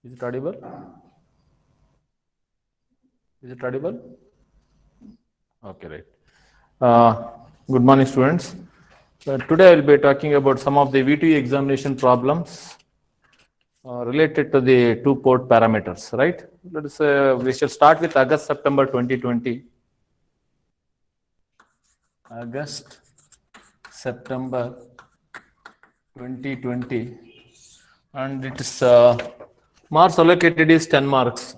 Is it audible? Is it audible? Okay, right. Good morning, students. Today I will be talking about some of the V2E examination problems related to the two-port parameters, right? Let us we shall start with August, September 2020. August, September 2020, and it is marks allocated is 10 marks.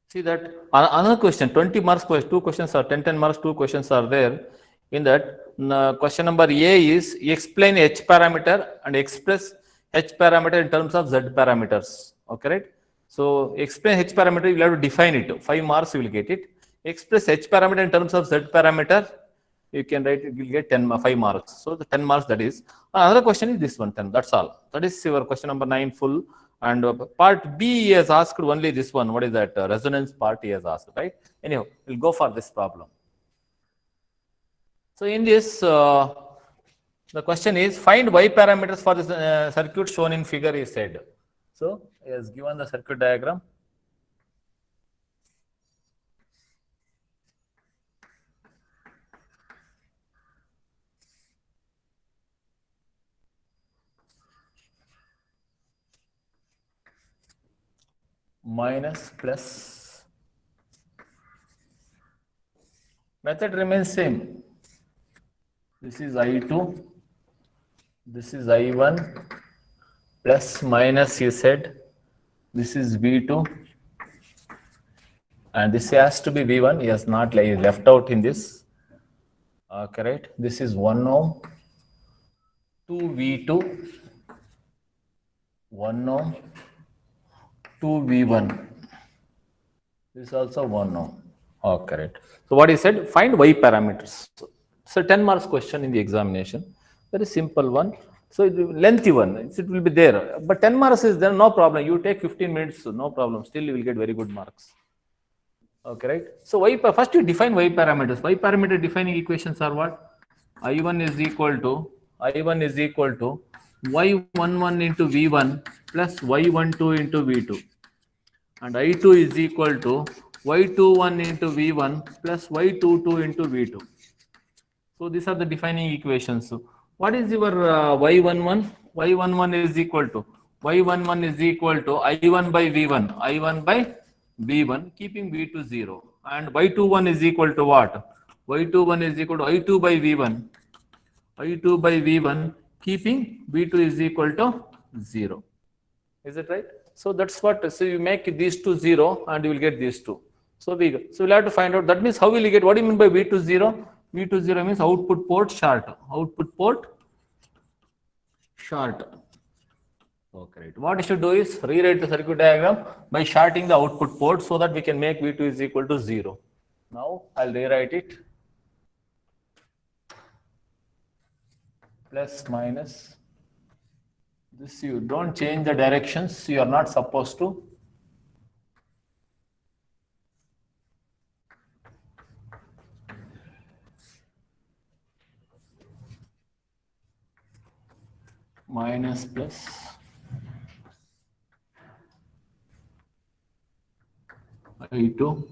See that another question, 20 marks question, two questions are 10 marks, two questions are there. In that, question number A is explain H parameter and express H parameter in terms of Z parameters. Okay, right? So explain H parameter, you will have to define it. 5 marks you will get it. Express H parameter in terms of Z parameter, you can write it, you will get 5 marks. So the 10 marks that is. Another question is this one, 10. That's all. That is your question number 9 full. And part B he has asked only this one. What is that? Resonance part he has asked, right? Anyhow, we'll go for this problem. So in this, the question is find Y parameters for this circuit shown in figure is said. So he has given the circuit diagram. Minus plus. Method remains same. This is I2. This is I1. Plus minus he said. This is V2. And this has to be V1. He has not left out in this. Correct. This is 1 ohm. 2 V2. 1 ohm. 2 V1. This is also 1 ohm. Oh, correct. So what he said, find Y parameters. So 10 marks question in the examination. Very simple one. So lengthy one, it will be there. But 10 marks is there, no problem. You take 15 minutes, no problem. Still you will get very good marks. Okay, right? So first you define Y parameters. Y parameter defining equations are what? I1 is equal to Y11 into V1 plus Y12 into V2. And I2 is equal to Y21 into V1 plus Y22 into V2. So these are the defining equations. So what is your Y11? Y11 is equal to I1 by V1, I1 by V1, keeping V2 0. And Y21 is equal to what? Y21 is equal to I2 by V1, I2 by V1, keeping V2 is equal to 0. Is it right? So that's what, so you make these two 0 and you will get these two. So we'll have to find out, that means how will you get, what do you mean by V2 0? V2 0 means output port short. Output port short. Okay, right. What you should do is rewrite the circuit diagram by shorting the output port so that we can make V2 is equal to 0. Now I'll rewrite it. Plus minus. This you don't change the directions, you are not supposed to. Minus plus. I2.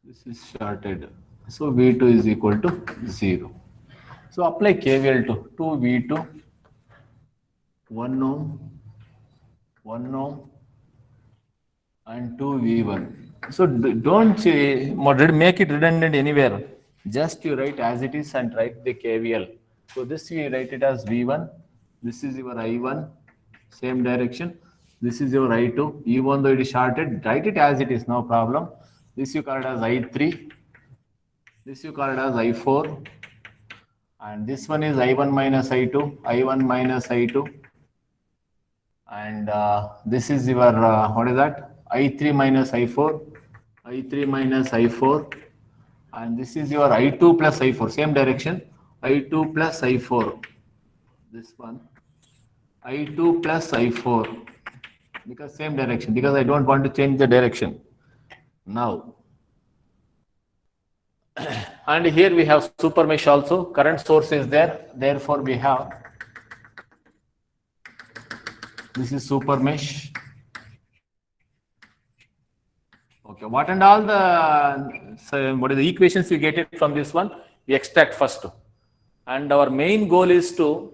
This is shorted. So V2 is equal to 0. So apply KVL to 2V2. 1 ohm, 1 ohm, and 2 V1. So don't make it redundant anywhere. Just you write as it is and write the KVL. So this you write it as V1. This is your I1, same direction. This is your I2. Even though it is shorted, write it as it is, no problem. This you call it as I3. This you call it as I4. And this one is I1 minus I2, I1 minus I2. And this is your, what is that? I3 minus I4, I3 minus I4. And this is your I2 plus I4, same direction. I2 plus I4. This one. I2 plus I4. Because same direction, because I don't want to change the direction. Now. And here we have super mesh also. Current source is there. Therefore, we have This is super mesh. Okay, what and all the, so what is the equations we get it from this one? We extract first. And our main goal is to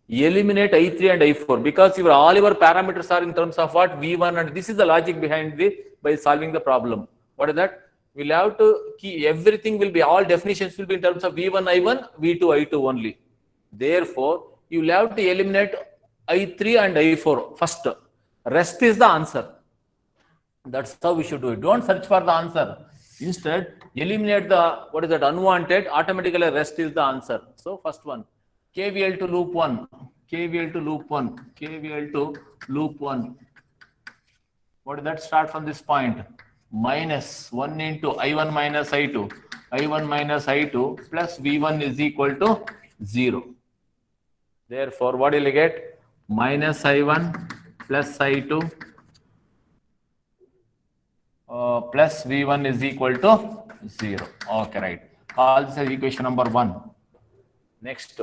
eliminate I3 and I4 because all your parameters are in terms of what? V1, and this is the logic behind by solving the problem. What is that? We'll have to keep everything will be, all definitions will be in terms of V1, I1, V2, I2 only. Therefore, you will have to eliminate I3 and I4 first. Rest is the answer. That's how we should do it. Don't search for the answer. Instead, eliminate the, what is that, unwanted, automatically rest is the answer. So first one, KVL to loop 1, KVL to loop 1, KVL to loop 1. What did that start from this point? Minus 1 into I1 minus I2, I1 minus I2 plus V1 is equal to 0. Therefore, what will you get? Minus I1 plus I2 plus V1 is equal to 0. Okay, right. Call this as equation number 1. Next,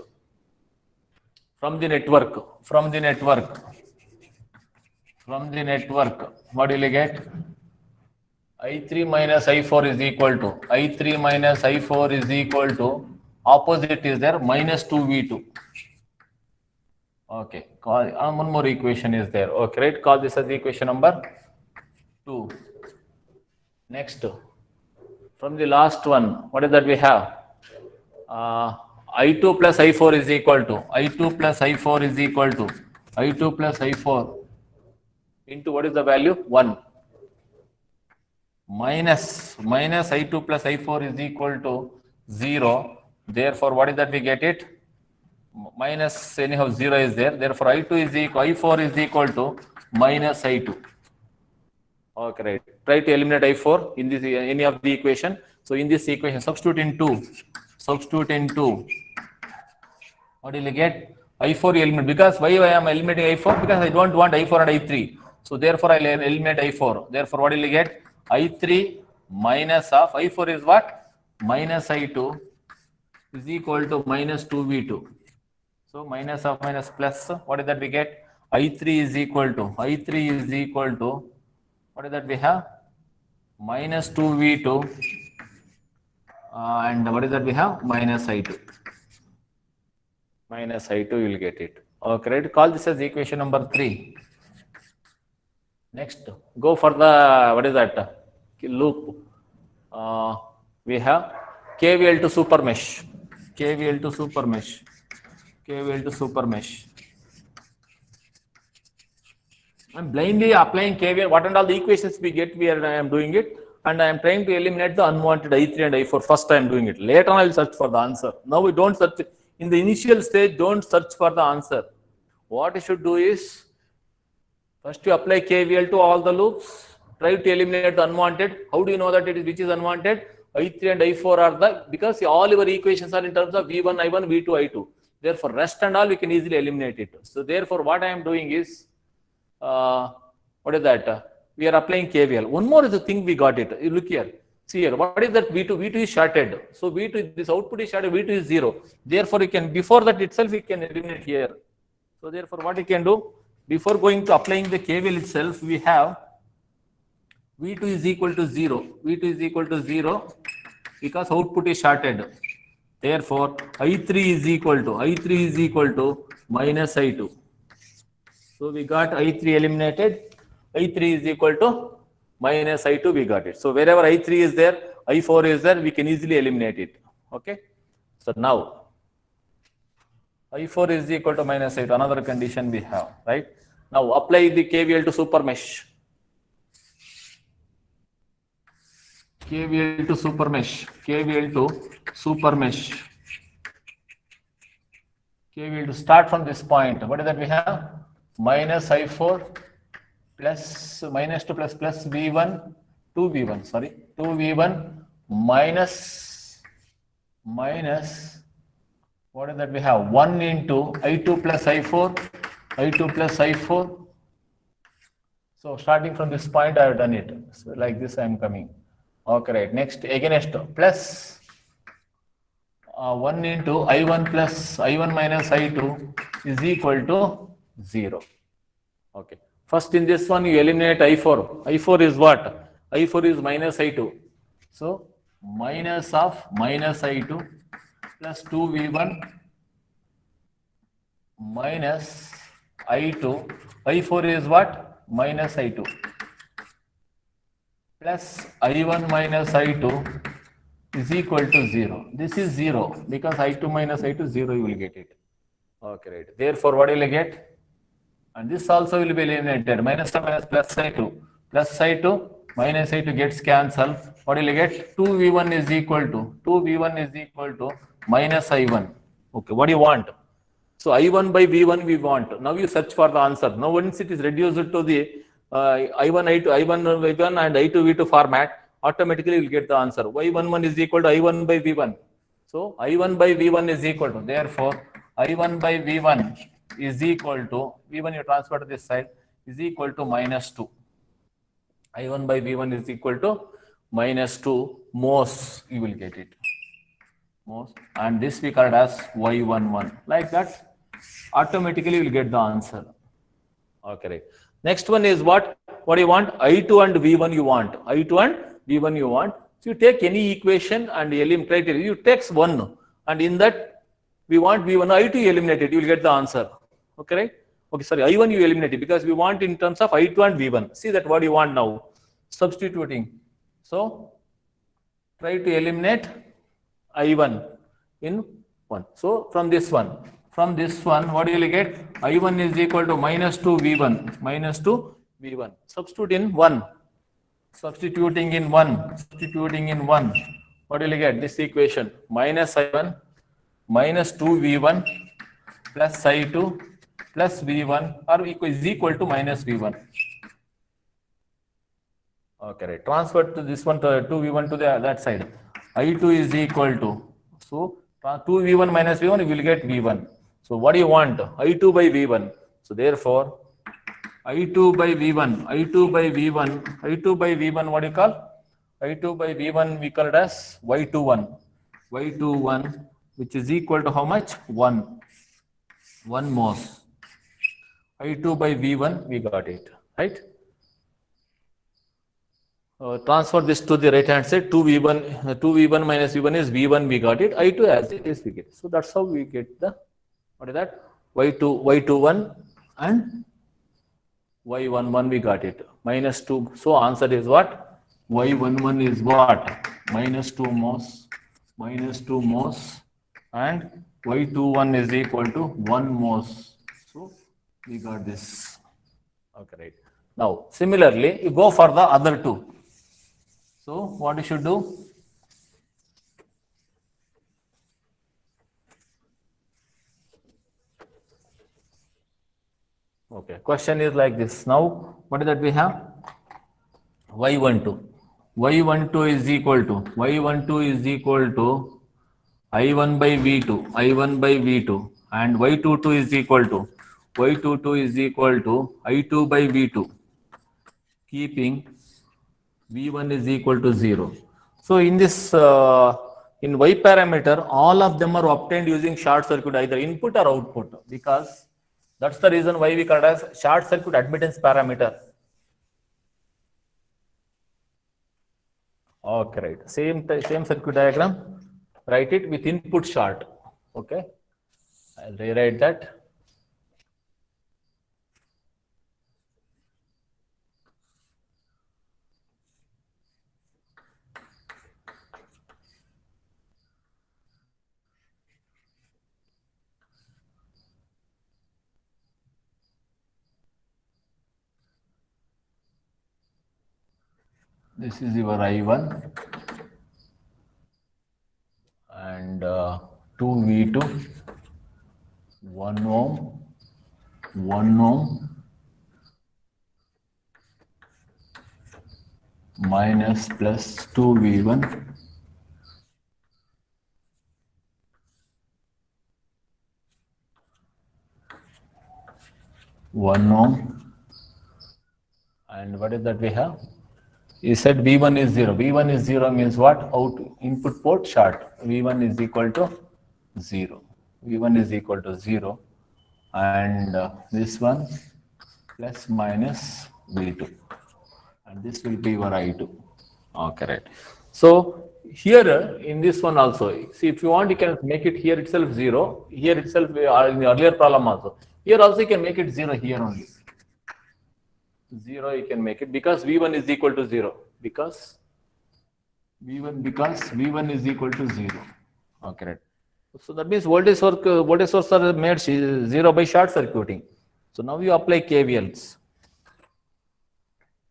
from the network, what will you get? I3 minus I4 is equal to, I3 minus I4 is equal to, opposite is there, minus 2V2. Okay, call, one more equation is there. Okay, right. Call this as equation number 2. Next, from the last one, what is that we have? I2 plus I4 is equal to, I2 plus I4 is equal to, I2 plus I4 into what is the value? 1. Minus I2 plus I4 is equal to 0. Therefore, what is that we get it? Minus, anyhow 0 is there. Therefore, I2 is equal, I4 is equal to minus I2. Okay, right. Try to eliminate I4 in this, any of the equation. So in this equation, substitute in 2. What will you get? I4 eliminate. Because why I am eliminating I4? Because I don't want I4 and I3. So therefore, I will eliminate I4. Therefore, what will you get? I3 minus of I4 is what? Minus I2 is equal to minus 2V2. So minus of minus plus, what is that we get? I3 is equal to, what is that we have? Minus 2V2 and what is that we have? Minus I2. Minus I2 you will get it. Okay, right. Call this as equation number 3. Next, go for the, what is that? Loop. We have KVL to super mesh. I'm blindly applying KVL. What and all the equations we get, I am doing it. And I am trying to eliminate the unwanted I3 and I4. First I am doing it. Later on I will search for the answer. Now we don't search. In the initial stage, don't search for the answer. What you should do is, first you apply KVL to all the loops. Try to eliminate the unwanted. How do you know that it is which is unwanted? I3 and I4 are the, because all your equations are in terms of V1, I1, V2, I2. Therefore, rest and all we can easily eliminate it. So therefore, what I am doing is, what is that? We are applying KVL. One more is the thing we got it. You look here. See here. What is that? V2? V2 is shorted. So V2, this output is shorted. V2 is 0. Therefore, you can, before that itself, we can eliminate here. So therefore, what you can do, before going to applying the KVL itself, we have V2 is equal to 0. V2 is equal to 0 because output is shorted. Therefore, I3 is equal to minus I2. So we got I3 eliminated. I3 is equal to minus I2, we got it. So wherever I3 is there, I4 is there, we can easily eliminate it. Okay. So now, I4 is equal to minus I2, another condition we have, right? Now apply the KVL to super mesh. KVL to start from this point. What is that we have? Minus I4 plus minus 2 plus V1, 2V1 minus what is that we have? 1 into I2 plus I4. So starting from this point I have done it. So like this I am coming. Okay, right. Next against plus 1 into I1 plus I1 minus I2 is equal to 0. Okay. First in this one you eliminate I4. I4 is what? I4 is minus I2. So minus of minus I2 plus 2V1 minus I2. I4 is what? Minus I2 plus I1 minus I2 is equal to 0. This is 0 because I2 minus I2 0 you will get it. Okay, right. Therefore, what will you get? And this also will be eliminated. Minus to minus plus I2. Plus I2 minus I2 gets cancelled. What will you get? 2V1 is equal to minus I1. Okay, what do you want? So I1 by V1 we want. Now you search for the answer. Now once it is reduced to the I1, I2, I1, V1 and I2, V2 format, automatically you will get the answer. Y11 is equal to I1 by V1. So I1 by V1 is equal to, therefore I1 by V1 is equal to, V1 you transfer to this side, is equal to minus 2. I1 by V1 is equal to minus 2 mos, you will get it. Mos, and this we call it as Y11. Like that, automatically you will get the answer. Okay, right. Next one is what? What do you want? I2 and V1 you want. I2 and V1 you want. So you take any equation and eliminate criteria. You take one, and in that we want V1, I2 eliminated. You will get the answer. Okay, right? Okay, sorry, I1 you eliminate it because we want in terms of I2 and V1. See that what you want now? Substituting. So try to eliminate I1 in 1. So from this one, what do you get? I1 is equal to minus 2 V1, minus 2 V1. Substitute in 1. Substituting in 1. What do you get? This equation, minus I1, minus 2 V1 plus I2 plus V1 is equal to minus V1. Okay, right. Transfer to this one, to 2V1 to that side. I2 is equal to, so 2V1 minus V1, you will get V1. So what do you want? I2 by V1. So therefore, I2 by V1, what do you call? I2 by V1 we call it as Y21, which is equal to how much? 1 mos. I2 by V1, we got it, right? Transfer this to the right hand side. 2V1 minus V1 is V1, we got it. I2 as it is, we get it. So that's how we get the, what is that? Y21 and Y11, we got it. Minus 2. So answer is what? Y11 is what? Minus 2 mos. And Y21 is equal to 1 mos. So we got this. Okay, right. Now, similarly, you go for the other two. So what you should do? Okay, question is like this. Now, what is that we have? Y12. Y12 is equal to I1 by V2, and Y22 is equal to I2 by V2, keeping V1 is equal to 0. So in this, in Y parameter, all of them are obtained using short circuit, either input or output, because that's the reason why we call it as short circuit admittance parameter. Okay, right. Same circuit diagram. Write it with input short. Okay, I'll rewrite that. This is your I1 and 2V2, 1 ohm, minus plus 2V1, one ohm, and what is that we have? You said V1 is 0. V1 is 0 means what? Out input port short. V1 is equal to 0. V1 is equal to 0. And this one, plus minus V2. And this will be your I2. Okay, right. So here in this one also, see if you want, you can make it here itself 0. Here itself, in the earlier problem also. Here also you can make it 0 here only. 0 you can make it because V1 is equal to 0. Because V1 is equal to 0. Okay, right. So that means voltage source are made 0 by short circuiting. So now you apply KVLs.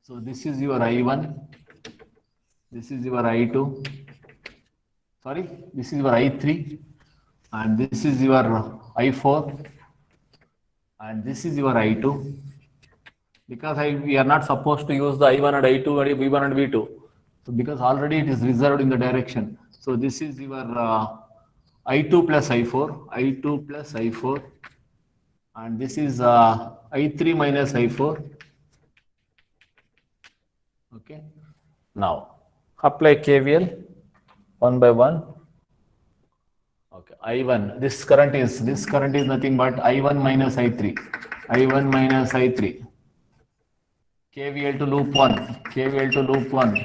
So this is your I1, this is your I2, sorry, this is your I3, and this is your I4, and this is your I2. Because we are not supposed to use the I1 and I2 and V1 and V2. So because already it is reserved in the direction. So this is your I2 plus I4, I2 plus I4, and this is I3 minus I4. Okay. Now apply KVL one by one. Okay. I1. This current is nothing but I1 minus I3. I1 minus I3. KVL to loop 1. KVL to loop 1.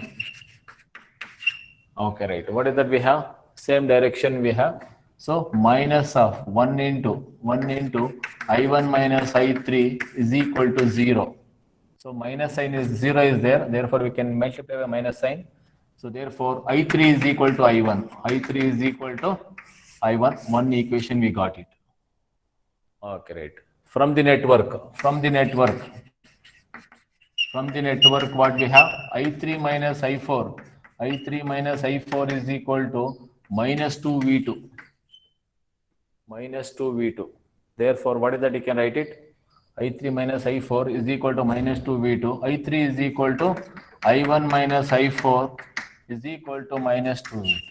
Okay, right. What is that we have? Same direction we have. So minus of 1 into I1 minus I3 is equal to 0. So minus sign is 0 is there. Therefore, we can multiply by minus sign. So therefore, I3 is equal to I1. I3 is equal to I1. One equation we got it. Okay, right. From the network, what we have? I3 minus I4. I3 minus I4 is equal to minus 2V2. Minus 2V2. Therefore, what is that? You can write it. I3 minus I4 is equal to minus 2V2. I3 is equal to I1 minus I4 is equal to minus 2V2.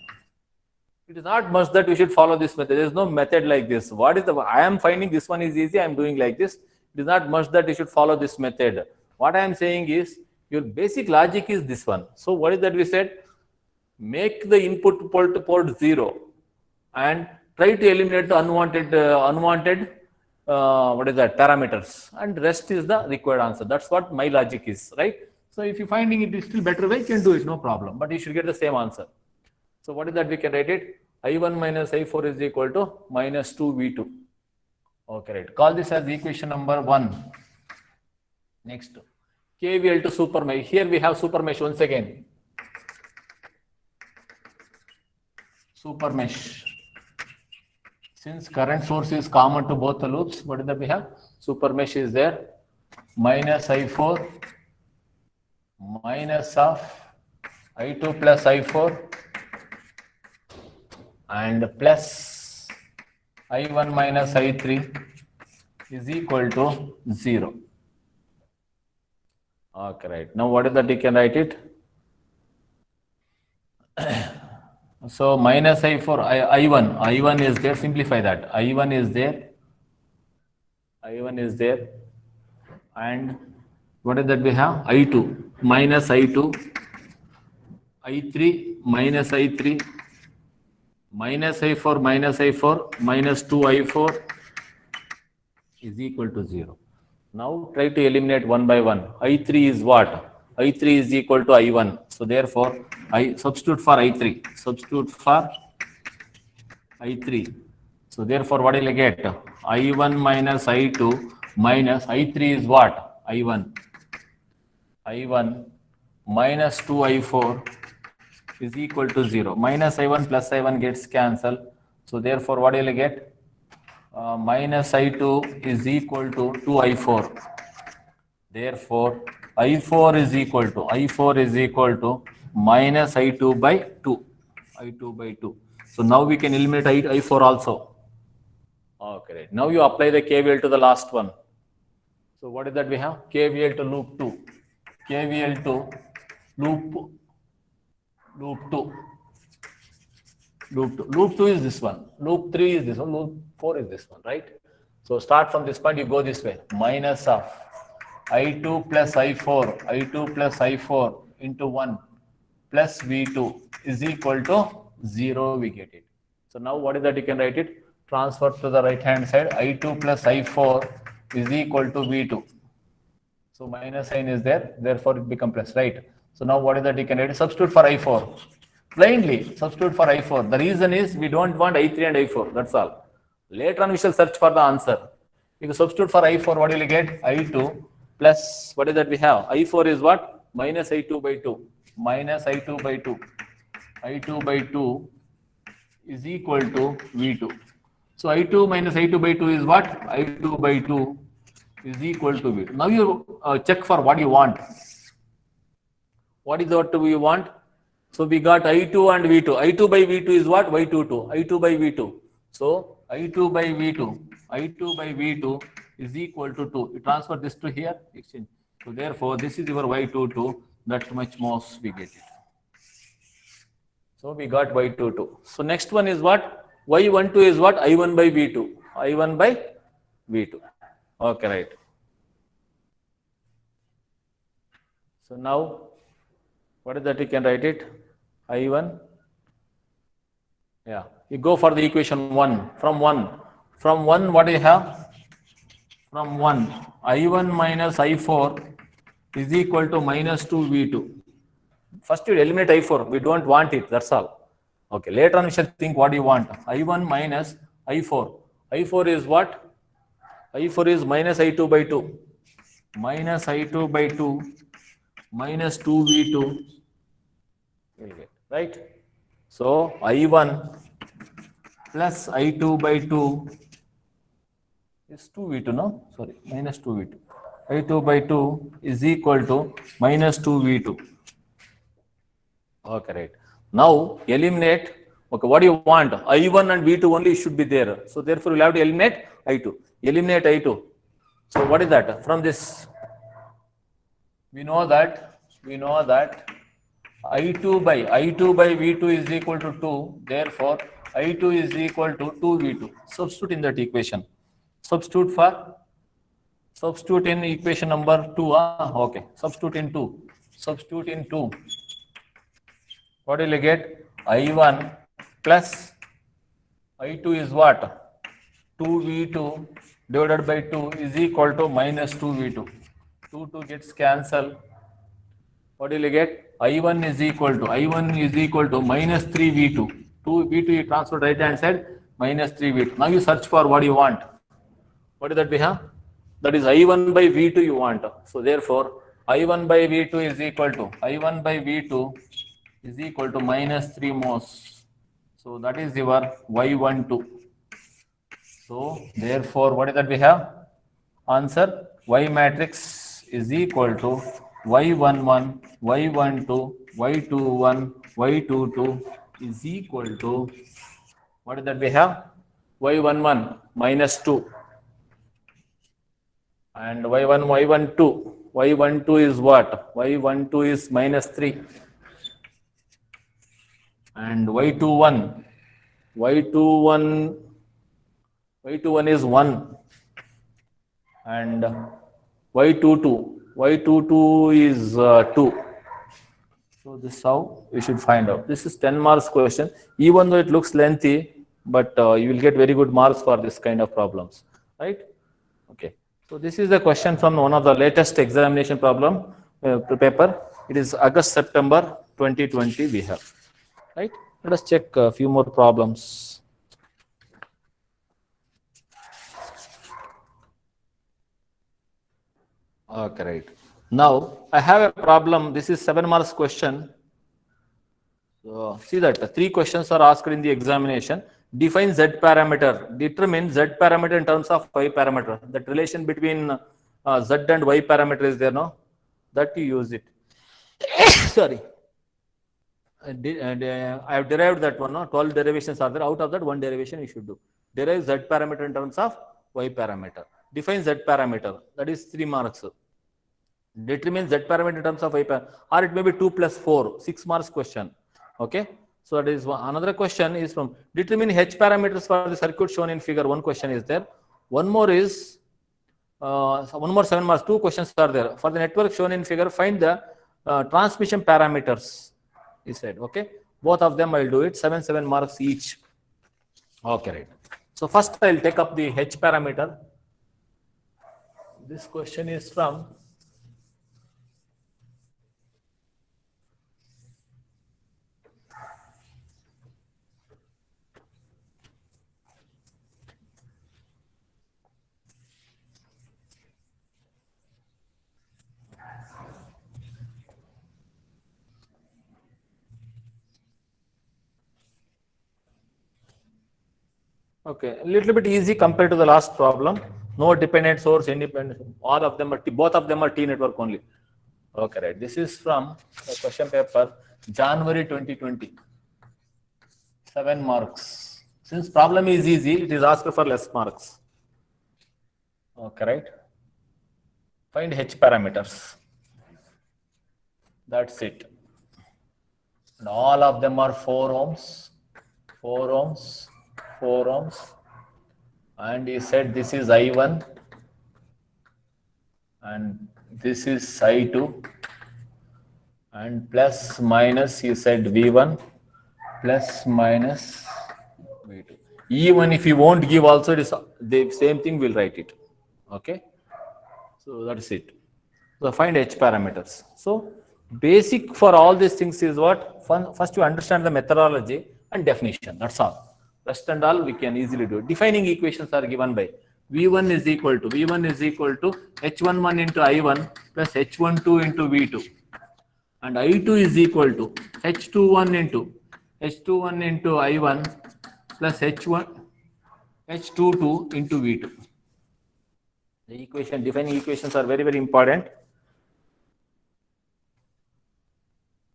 It is not much that we should follow this method. There is no method like this. What is the? I am finding this one is easy. I am doing like this. It is not much that you should follow this method. What I am saying is your basic logic is this one. So what is that we said? Make the input port 0 and try to eliminate the unwanted what is that parameters, and rest is the required answer. That's what my logic is, right? So if you're finding it is still better way, you can do it, no problem. But you should get the same answer. So what is that? We can write it I1 minus I4 is equal to minus 2V2. Okay, right. Call this as equation number 1. Next, KVL to super mesh. Here we have super mesh once again. Super mesh. Since current source is common to both the loops, what is that we have? Super mesh is there. Minus I4 minus of I2 plus I4 and plus I1 minus I3 is equal to 0. Okay, right. Now what is that? You can write it. So minus I4, I1 is there. Simplify that. I1 is there. And what is that we have? I2 minus I2, I3 minus I3, minus I4 minus 2I4 is equal to 0. Now try to eliminate one by one. I3 is what? I3 is equal to I1. So therefore, I substitute for I3. So therefore, what will I get? I1 minus I2 minus I3 is what? I1 minus 2I4 is equal to 0. Minus I1 plus I1 gets cancelled. So therefore, what will I get? Minus I2 is equal to 2I4. Therefore, I4 is equal to minus I2 by 2. So now we can eliminate I4 also. Okay, right. Now you apply the KVL to the last one. So what is that we have? KVL to loop 2. KVL to loop 2. Loop 2 is this one. Loop 3 is this one. Loop 4 is this one, right? So start from this point, you go this way. Minus of I2 plus I4 into 1 plus V2 is equal to 0. We get it. So now what is that? You can write it. Transfer to the right hand side. I2 plus I4 is equal to V2. So minus sign is there, therefore it becomes plus, right? So now what is that you can write? Substitute for I4. Blindly substitute for I4. The reason is we don't want I3 and I4, that's all. Later on we shall search for the answer. If you substitute for I4, what will you get? I2 plus, what is that we have? I4 is what? Minus I2 by 2. Minus I2 by 2. I2 by 2 is equal to V2. So I2 minus I2 by 2 is what? I2 by 2 is equal to V2. Now you check for what you want. What is what we want? So we got I2 and V2. I2 by V2 is what? Y22. I2 by V2. So I2 by V2. I2 by V2 is equal to 2. You transfer this to here, exchange. So therefore, this is your Y22. That much most we get it. So we got Y22. So next one is what? Y12 is what? I1 by V2. I1 by V2. Okay, right. So now, what is that? You can write it. I1. Yeah. You go for the equation 1. From 1. From 1, what do you have? From 1. I1 minus I4 is equal to minus 2 V2. First you eliminate I4. We don't want it. That's all. Okay. Later on we shall think what you want. I1 minus I4. I4 is what? I4 is minus I2 by 2. Minus I2 by 2 minus 2 V2. We'll get, right? So I1 plus I2 by 2 is 2 V2, no? Sorry, minus 2 V2. I2 by 2 is equal to minus 2 V2. Okay, right. Now eliminate. Okay, what do you want? I1 and V2 only should be there. So therefore we'll have to eliminate I2. Eliminate I2. So what is that? From this, we know that I2 by V2 is equal to 2. Therefore, I2 is equal to 2 V2. Substitute in that equation. Substitute in equation number 2. Okay. Substitute in 2. Substitute in 2. What will you get? I1 plus I2 is what? 2 V2 divided by 2 is equal to minus 2 V2. 2 gets cancelled. What will you get? I1 is equal to minus 3 V2. 2 V2 you transfer right hand side, minus 3 V2. Now you search for what you want. What is that we have? That is I1 by V2 you want. So therefore, I1 by V2 is equal to minus 3 mos. So that is your Y12. So therefore, what is that we have? Answer, Y matrix is equal to Y11, Y12, Y21, Y22 is equal to, what is that we have? Y11 minus 2 and Y12 is what? Y12 is minus 3 and Y21 is 1 and Y22 is 2. So this is how we should find out. This is 10 marks question. Even though it looks lengthy, but you will get very good marks for this kind of problems, right? Okay. So this is the question from one of the latest examination problem paper. It is August-September 2020 we have, right? Let us check a few more problems. Okay, right. Now I have a problem. This is 7 marks question. So see that 3 questions are asked in the examination. Define Z parameter. Determine Z parameter in terms of Y parameter. That relation between Z and Y parameter is there, no? That you use it. Sorry. I have derived that one, no? 12 derivations are there. Out of that, 1 derivation you should do. Derive Z parameter in terms of Y parameter. Define Z parameter. That is 3 marks. Determine Z parameter in terms of Y parameter. Or it may be 2 plus 4, 6 marks question. Okay. So that is one. Another question is from determine H parameters for the circuit shown in figure. 1 question is there. One more is, one more 7 marks. 2 questions are there. For the network shown in figure, find the transmission parameters. He said, okay. Both of them I will do it. 7 marks each. Okay, right. So first I will take up the H parameter. This question is from Okay, a little bit easy compared to the last problem. No dependent source, independent. All of them are both of them are T network only. Okay, right. This is from the question paper, January 2020. 7 marks. Since problem is easy, it is asked for less marks. Okay, right. Find H parameters. That's it. And all of them are 4 ohms, 4 ohms, 4 ohms. And he said this is I1 and this is I2 and plus minus he said V1 plus minus V2. Even if you won't give also, it is the same thing, we'll write it. Okay. So that's it. So find H parameters. So basic for all these things is what? First you understand the methodology and definition. That's all. Rest and all we can easily do. Defining equations are given by V1 is equal to H11 into I1 plus H12 into V2. And I2 is equal to H21 into I1 plus H22 into V2. The equation, defining equations are very, very important.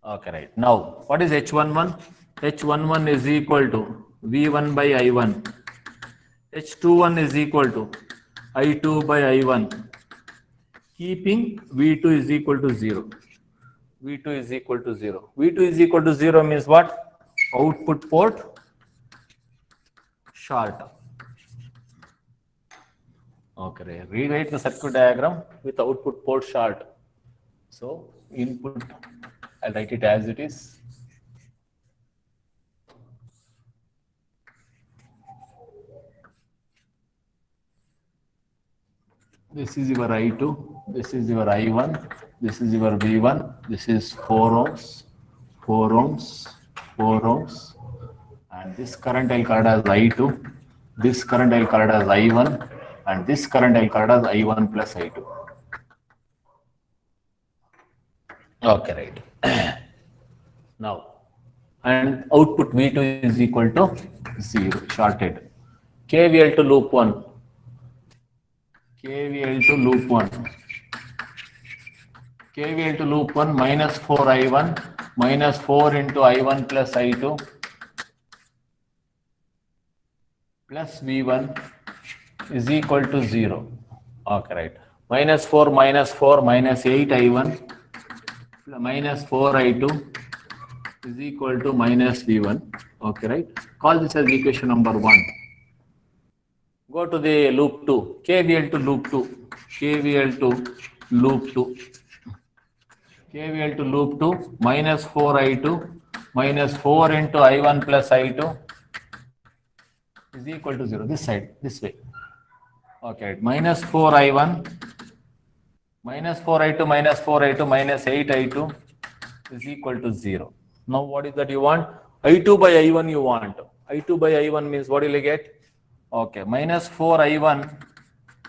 Okay, right. Now, what is H11? H11 is equal to V1 by I1. H21 is equal to I2 by I1. Keeping V2 is equal to 0. V2 is equal to 0. V2 is equal to 0 means what? Output port short. Okay, rewrite the circuit diagram with output port short. So input, I'll write it as it is. This is your I2, this is your I1, this is your V1, this is 4 ohms, 4 ohms, 4 ohms, and this current I'll call it as I2, this current I'll call it as I1, and this current I'll call it as I1 plus I2. Okay, right. Now, and output V2 is equal to 0, shorted. KVL to loop 1. KVL to loop 1. KVL to loop 1 minus 4I1 minus 4 into I1 plus I2 plus V1 is equal to 0. Okay, right. Minus 4 minus 8I1 minus 4I2 is equal to minus V1. Okay, right. Call this as equation number 1. Go to the loop 2. KVL to loop 2. KVL to loop 2. KVL to loop 2 minus 4I2 minus 4 into I1 plus I2 is equal to 0. This side, this way. Okay, minus 4I1 minus 4I2 minus 4I2 minus 8I2 is equal to 0. Now what is that you want? I2 by I1 you want. I2 by I1 means what will you get? Okay, minus 4I1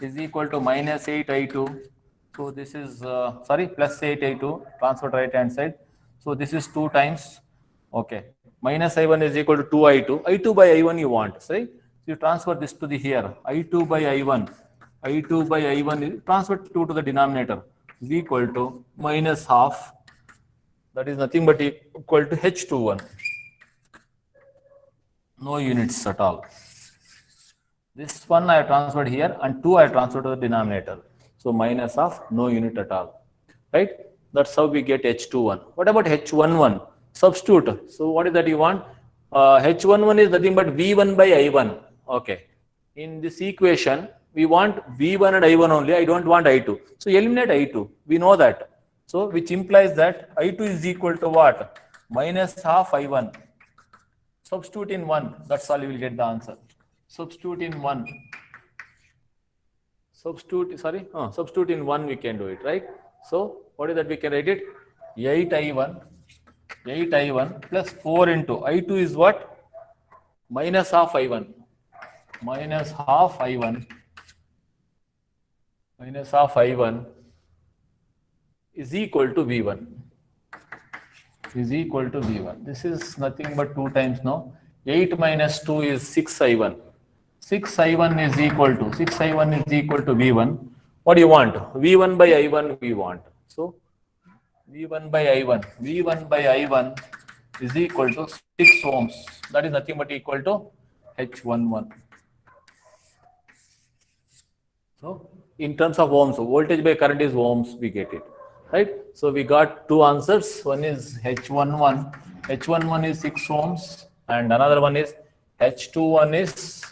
is equal to minus 8I2. So this is, plus 8I2, transfer to right hand side. So this is 2 times. Okay, minus I1 is equal to 2I2. I2 by I1 you want, right? So you transfer this to the here. I2 by I1 is transfer 2 to the denominator is equal to minus half. That is nothing but equal to H21. No units at all. This one I transferred here and 2 I transferred to the denominator. So minus of no unit at all. Right? That's how we get H21. What about H11? Substitute. So what is that you want? H11 is nothing but V1 by I1. Okay. In this equation, we want V1 and I1 only. I don't want I2. So eliminate I2. We know that. So which implies that I2 is equal to what? Minus half I1. Substitute in 1. That's all you will get the answer. Substitute in 1. Substitute in 1 we can do it, right? So what is that we can write it? 8I1 plus 4 into I2 is what? Minus half I1. Minus half I1 is equal to V1. This is nothing but 2 times now. 8 minus 2 is 6I1. 6I1 is equal to V1. What do you want? V1 by I1 we want. So V1 by I1 is equal to 6 ohms. That is nothing but equal to H11. So in terms of ohms, so voltage by current is ohms, we get it, right? So we got two answers. One is H11. H11 is 6 ohms, and another one is H21 is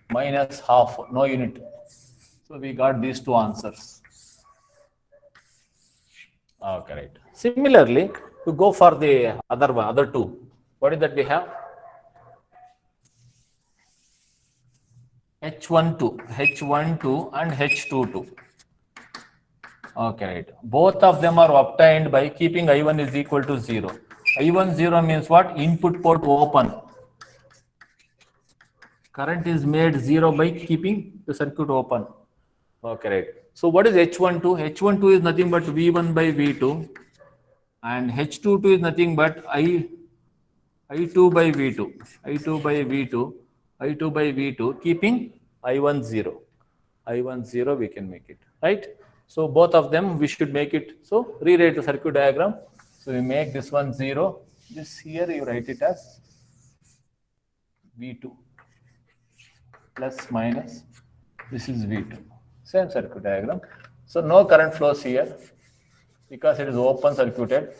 minus half, no unit. So we got these two answers. Okay, right. Similarly, to go for the other two. What is that we have? H12 and H22. Okay, right. Both of them are obtained by keeping I1 is equal to 0. I1 0 means what? Input port open. Current is made 0 by keeping the circuit open. Okay, right. So what is H12? H12 is nothing but V1 by V2, and H22 is nothing but I2 by V2. I2 by V2, keeping I1 0. I1 0 we can make it, right? So both of them we should make it. So rewrite the circuit diagram. So we make this one 0. This here you write it as V2 plus minus. This is V2. Same circuit diagram. So no current flows here because it is open circuited.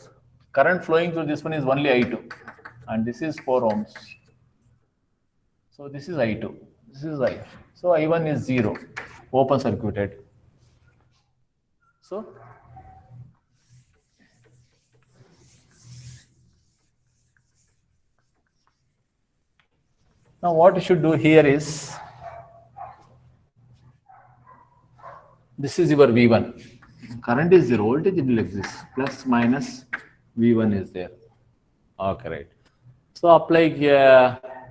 Current flowing through this one is only I2, and this is 4 ohms. So this is I2. This is I. So I1 is 0, open circuited. So now what you should do here is, this is your V1. Current is 0, voltage will exist. Plus minus V1 is there. Okay, right. So apply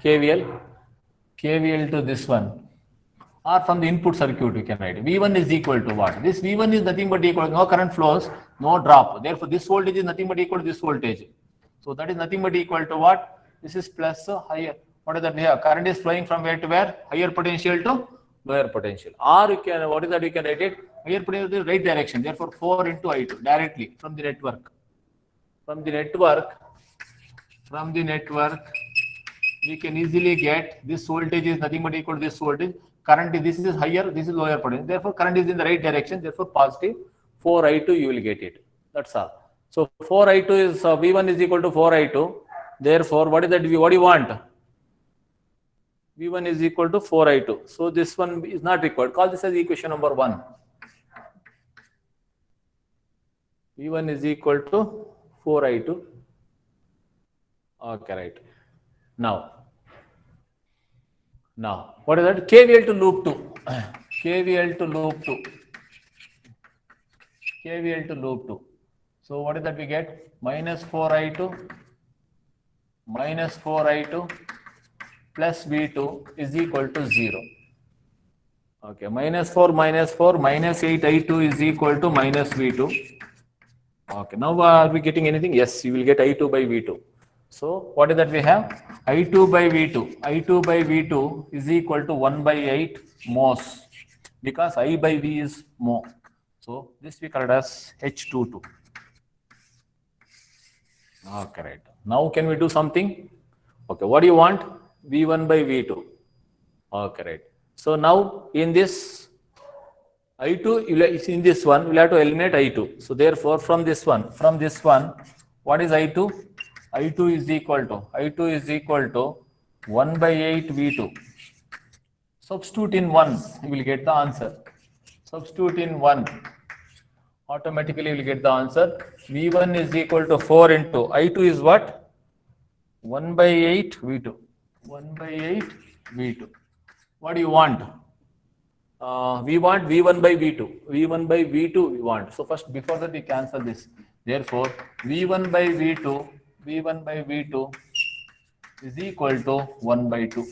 KVL to this one. Or from the input circuit we can write. V1 is equal to what? This V1 is nothing but equal to, no current flows, no drop. Therefore, this voltage is nothing but equal to this voltage. So that is nothing but equal to what? This is plus higher. What is that here? Current is flowing from where to where? Higher potential to lower potential. Or you can, what is that? You can write it higher potential to right direction. Therefore, 4 into I2 directly from the network. From the network, we can easily get this voltage is nothing but equal to this voltage. Current is, this is higher, this is lower potential. Therefore, current is in the right direction. Therefore, positive 4I2 you will get it. That's all. So 4I2 is V1 is equal to 4I2. Therefore, what is that? What do you want? V1 is equal to 4I2. So this one is not required. Call this as equation number 1. V1 is equal to 4I2. Okay, right. Now, what is that? KVL to loop 2. KVL to loop 2. So what is that we get? Minus 4I2 plus V2 is equal to 0. Okay, minus 4, minus 8I2 is equal to minus V2. Okay, now are we getting anything? Yes, you will get I2 by V2. So what is that we have? I2 by V2 is equal to 1 by 8 mhos, because I by V is mho. So this we call it as H22. Okay, right. Now can we do something? Okay, what do you want? V1 by V2. Okay, right. So now in this I2, in this one, we'll have to eliminate I2. So therefore, from this one, what is I2? I2 is equal to 1 by 8 V2. Substitute in 1, you will get the answer. Substitute in 1. Automatically you will get the answer. V1 is equal to 4 into I2 is what? 1 by 8 V2. 1 by 8 V2. What do you want? We want V1 by V2. V1 by V2 we want. So first, before that we cancel this. Therefore, V1 by V2 is equal to 1 by 2.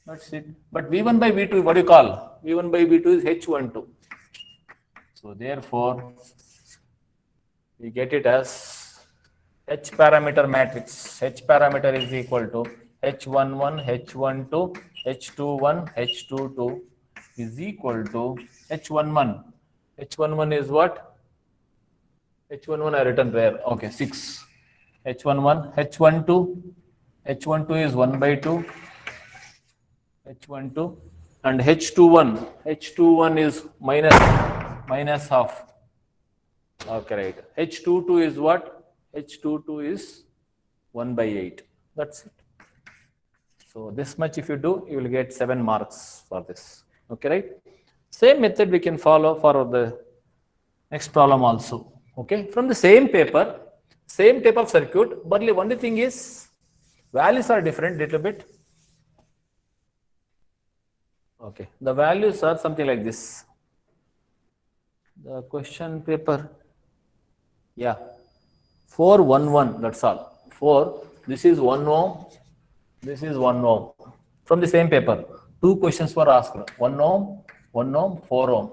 That's it. But V1 by V2, what do you call? V1 by V2 is H12. So therefore, we get it as H parameter matrix. H parameter is equal to H11, H12, H21, H22 is equal to H11. H11 is what? H11 I written there. Okay, 6. H11, H12. H12 is 1 by 2. H12 and H21. H21 is minus half. Okay, right. H22 is what? H22 is 1 by 8. That's it. So this much if you do, you will get 7 marks for this. Okay, right? Same method we can follow for the next problem also. Okay, from the same paper, same type of circuit, but only thing is values are different little bit. Okay, the values are something like this. The question paper, yeah, 411, that's all. 4, this is 1 ohm, this is 1 ohm. From the same paper, 2 questions were asked, 1 ohm, 4 ohm.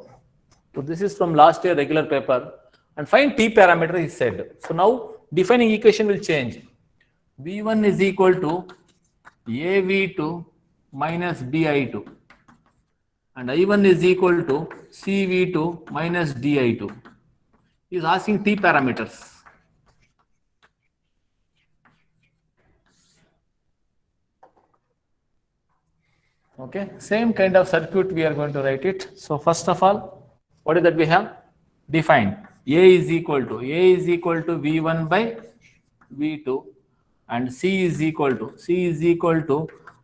So this is from last year regular paper, and find T parameter is said. So now defining equation will change. V1 is equal to AV2 minus BI2. And I1 is equal to CV2 minus DI2. He is asking T parameters. Okay, same kind of circuit we are going to write it. So first of all, what is that we have? Define. A is equal to V1 by V2 and C is equal to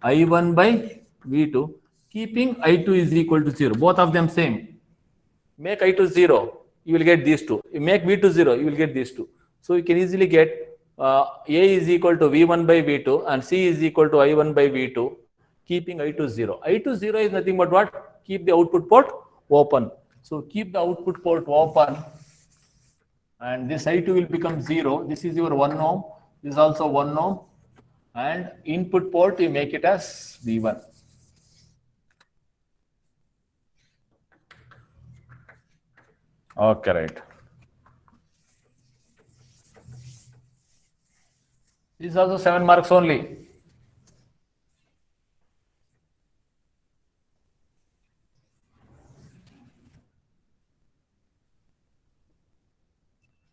I1 by V2. Keeping I2 is equal to 0. Both of them same. Make I2 0, you will get these two. You make V2 0, you will get these two. So you can easily get A is equal to V1 by V2 and C is equal to I1 by V2, keeping I2 0. I2 0 is nothing but what? Keep the output port open. So keep the output port open and this I2 will become 0. This is your 1 ohm. This is also 1 ohm. And input port, you make it as V1. Okay, right. This is also 7 marks only.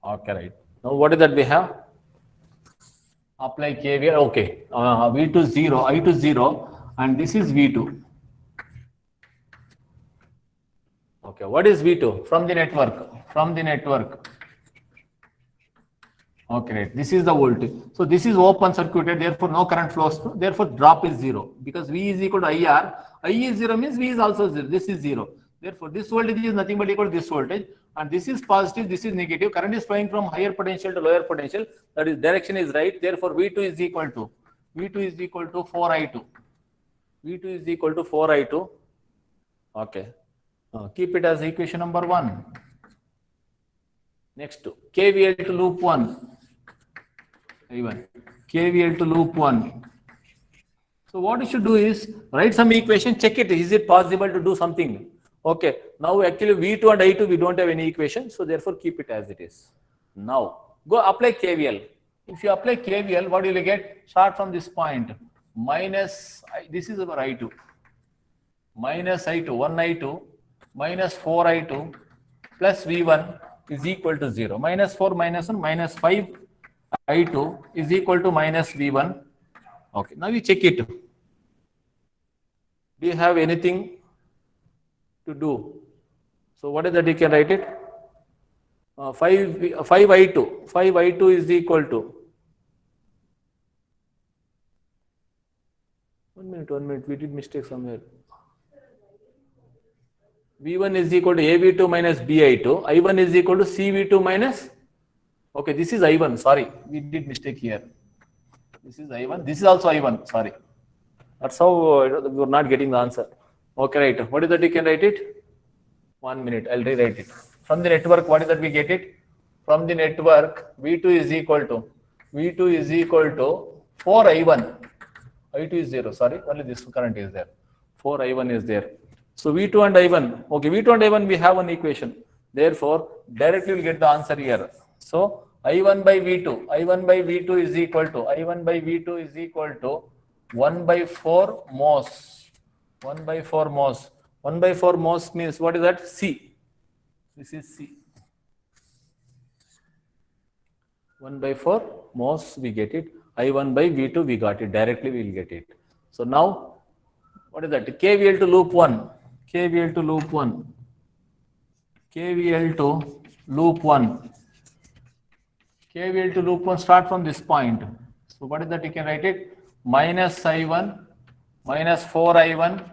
Okay, right. Now what is that we have? Apply KVL. Okay. V2 0, I2 0, and this is V2. Okay, what is V2? From the network. Okay, right. This is the voltage. So this is open circuited, therefore no current flows through, therefore drop is 0. Because V is equal to IR. I is 0 means V is also 0. This is 0. Therefore, this voltage is nothing but equal to this voltage. And this is positive, this is negative. Current is flowing from higher potential to lower potential. That is, direction is right. Therefore, V2 is equal to 4I2. V2 is equal to 4I2. Okay. Keep it as equation number 1. Next, KVL to loop 1. I1. KVL to loop 1. So what you should do is write some equation, check it. Is it possible to do something? Okay. Now actually V2 and I2 we don't have any equation, so therefore keep it as it is. Now go apply KVL. If you apply KVL, what will you get? Start from this point. Minus, this is our I2. Minus I2, 1I2 minus 4I2 plus V1 is equal to 0. Minus 4 minus 1 minus 5I2 is equal to minus V1. Okay, now you check it. Do you have anything to do? So what is that? You can write it. 5I2 is equal to 1 minute, we did mistake somewhere. V1 is equal to AV2 minus BI2. I1 is equal to CV2 minus. Okay, this is I1. Sorry, we did mistake here. This is I1. This is also I1. Sorry. That's how we're not getting the answer. Okay, right. What is that? You can write it. 1 minute. I'll rewrite it. From the network, what is that we get it? From the network, V2 is equal to 4I1. I2 is 0. Sorry, only this current is there. 4I1 is there. So V2 and I1. Okay, V2 and I1 we have one equation. Therefore, directly we'll get the answer here. So I1 by V2 is equal to 1 by 4 mos 1 by 4 moles. 1 by 4 moles means what is that? C. This is C. 1 by 4 moles we get it. I1 by V2 we got it. Directly we will get it. So now what is that? KVL to loop 1. KVL to loop 1. KVL to loop 1. KVL to loop 1 start from this point. So what is that? You can write it minus I1 minus 4I1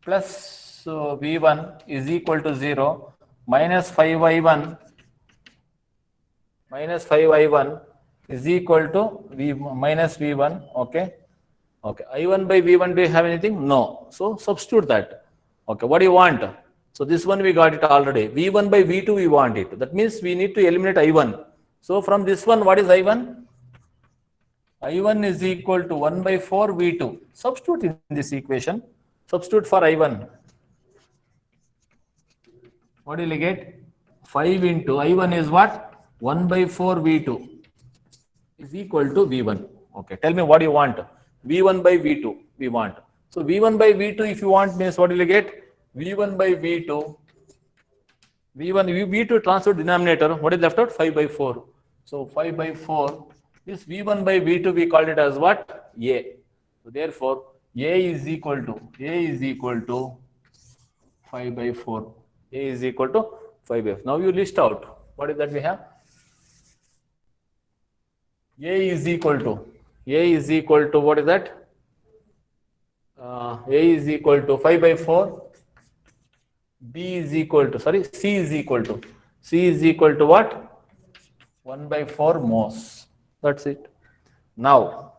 plus V1 is equal to 0 minus 5I1 is equal to minus V1. Okay. Okay. I1 by V1, do you have anything? No. So substitute that. Okay. What do you want? So this one we got it already. V1 by V2 we want it. That means we need to eliminate I1. So from this one, what is I1? I1 is equal to 1 by 4 V2. Substitute in this equation. Substitute for I1. What will you get? 5 into I1 is what? 1 by 4 V2 is equal to V1. Okay. Tell me what you want. V1 by V2 we want. So V1 by V2 if you want means what will you get? V1 by V2. V2 transfer denominator. What is left out? 5 by 4. So 5 by 4. This V1 by V2 we called it as what? A. So therefore A is equal to 5 by 4. A is equal to 5 by 4. Now you list out. What is that we have? A is equal to what is that? A is equal to 5 by 4. B is equal to, C is equal to what? 1 by 4 moles. That's it. Now,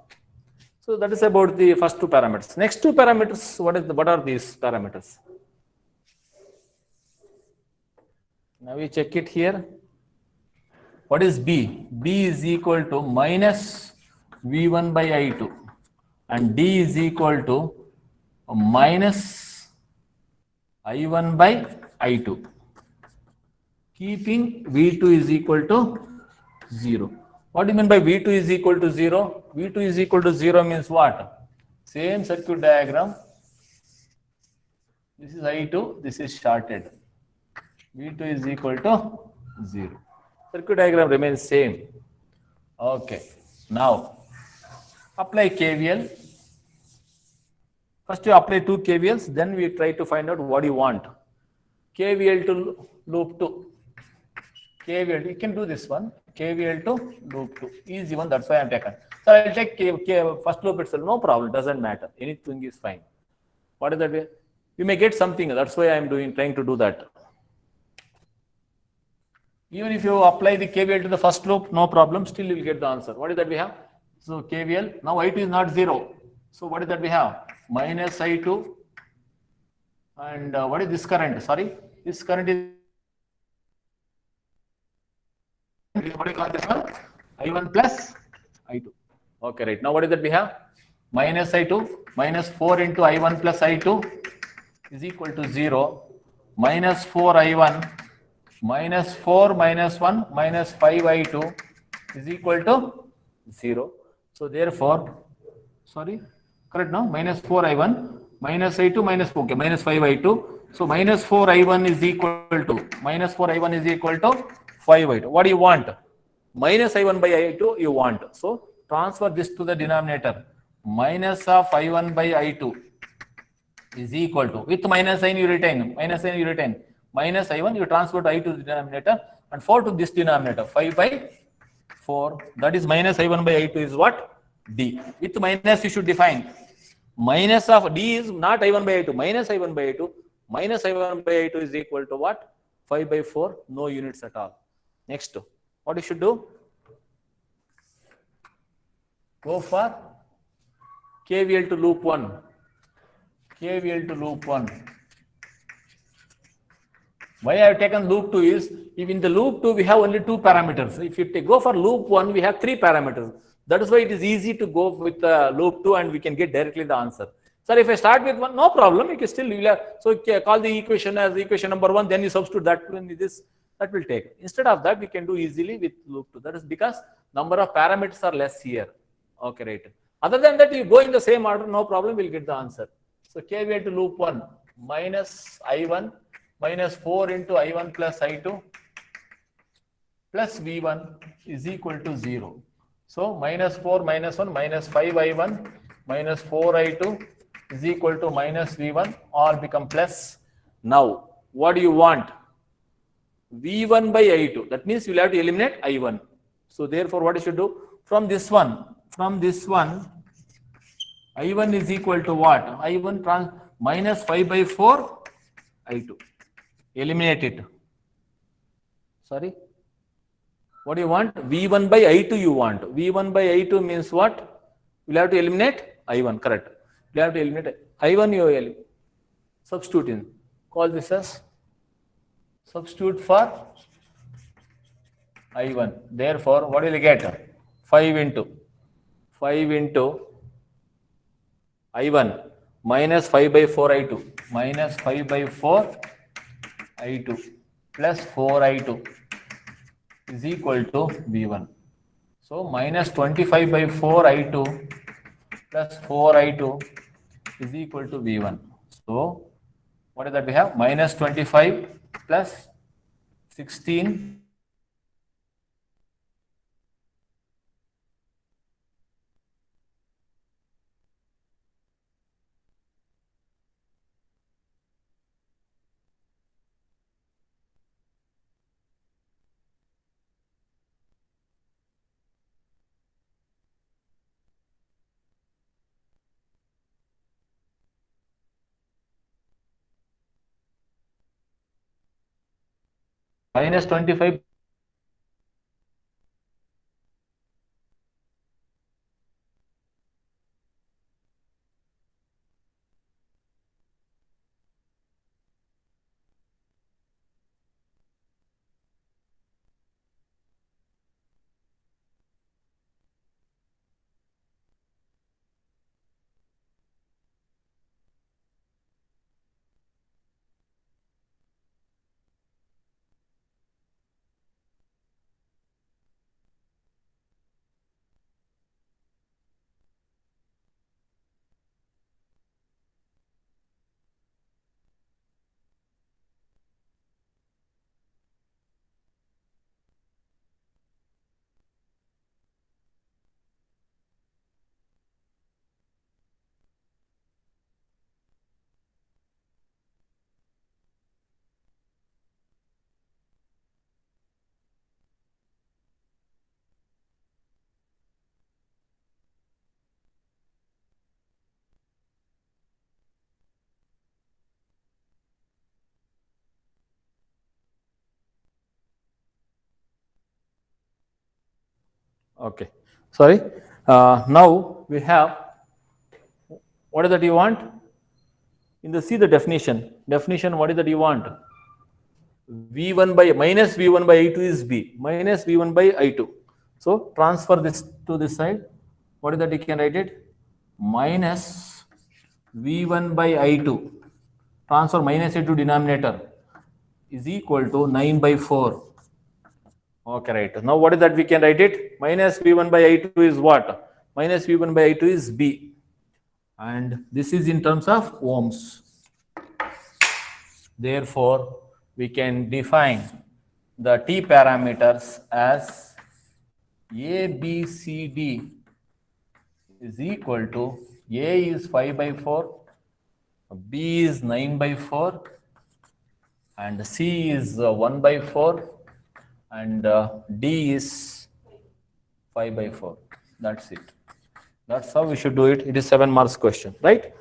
so that is about the first two parameters. Next two parameters, what are these parameters? Now we check it here. What is B? B is equal to minus V1 by I2 and D is equal to minus I1 by I2. Keeping V2 is equal to 0. What do you mean by V2 is equal to 0? V2 is equal to 0 means what? Same circuit diagram. This is I2, this is shorted. V2 is equal to 0. Circuit diagram remains same. Okay. Now, apply KVL. First you apply two KVLs, then we try to find out what you want. KVL to loop 2. KVL, you can do this one. KVL to loop 2. Easy one, that's why I am taken. So I will take first loop itself, no problem, doesn't matter. Anything is fine. What is that way? You may get something, that's why I am trying to do that. Even if you apply the KVL to the first loop, no problem, still you will get the answer. What is that we have? So KVL, now I2 is not 0. So what is that we have? Minus I2 and what is this current? This current is, what do you call this one? I1 plus I2. Okay, right. Now what is that we have? Minus I2, minus 4 into I1 plus I2 is equal to 0. Minus 4 I1, minus 4 minus 1, minus 5 I2 is equal to 0. So therefore, correct now? Minus 4 I1, minus I2, minus 5 I2. So minus 4 I1 is equal to 5 I2. What do you want? Minus I1 by I2 you want. So transfer this to the denominator. Minus of I1 by I2 is equal to, with minus sign you retain. Minus I1 you transfer to I2 to the denominator and 4 to this denominator. 5 by 4. That is minus I1 by I2 is what? D. With minus you should define. Minus of D is not I1 by I2. Minus I1 by I2. Minus I1 by I2 is equal to what? 5 by 4. No units at all. Next, what you should do? Go for KVL to loop 1. KVL to loop 1. Why I have taken loop 2 is, if in the loop 2 we have only 2 parameters. If you go for loop 1, we have 3 parameters. That is why it is easy to go with loop 2 and we can get directly the answer. Sir, if I start with 1, no problem. You can still, so call the equation as equation number 1, then you substitute that in this. That will take. Instead of that, we can do easily with loop 2. That is because number of parameters are less here. Okay, right. Other than that, you go in the same order, no problem, we'll get the answer. So KVL to loop 1, minus I1 minus 4 into I1 plus I2 plus V1 is equal to 0. So minus 4 minus 1 minus 5I1 minus 4I2 is equal to minus V1, all become plus. Now, what do you want? V1 by I2. That means you will have to eliminate I1. So therefore, what you should do? From this one, I1 is equal to what? I1 minus 5 by 4 I2. Eliminate it. Sorry. What do you want? V1 by I2 you want. V1 by I2 means what? You will have to eliminate I1. Correct. You have to eliminate I1. You will substitute in. Call this as substitute for I1. Therefore, what will you get? 5 into I1 minus 5 by 4 I2 minus 5 by 4 I2 plus 4 I2 is equal to V1. So minus 25 by 4 I2 plus 4 I2 is equal to V1. So what is that we have? Minus 25 plus 16 minus 25 Okay. Sorry. Now we have, what is that you want? In the see the definition. Definition, what is that you want? V1 by minus V1 by I2 is B. Minus V1 by I2. So transfer this to this side. What is that you can write it? Minus V1 by I2. Transfer minus into denominator is equal to 9 by 4. Okay, right. Now what is that we can write it? Minus V1 by I2 is what? Minus V1 by I2 is B. And this is in terms of ohms. Therefore, we can define the T parameters as A, B, C, D is equal to A is 5 by 4, B is 9 by 4, and C is 1 by 4, and D is 5 by 4. That's it. That's how we should do it. It is 7 marks question, right?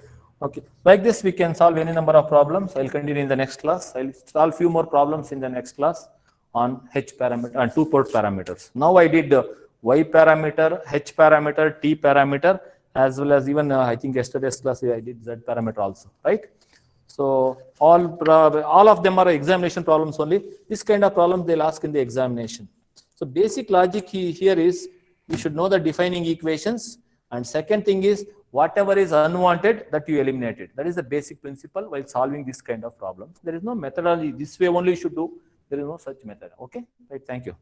Okay. Like this, we can solve any number of problems. I'll continue in the next class. I'll solve few more problems in the next class on H parameter and two-port parameters. Now I did Y parameter, H parameter, T parameter, as well as even I think yesterday's class I did Z parameter also, right? So all of them are examination problems only. This kind of problems they'll ask in the examination. So basic logic here is you should know the defining equations, and second thing is whatever is unwanted that you eliminate it. That is the basic principle while solving this kind of problems. There is no methodology. This way only you should do. There is no such method. Okay, right? Thank you.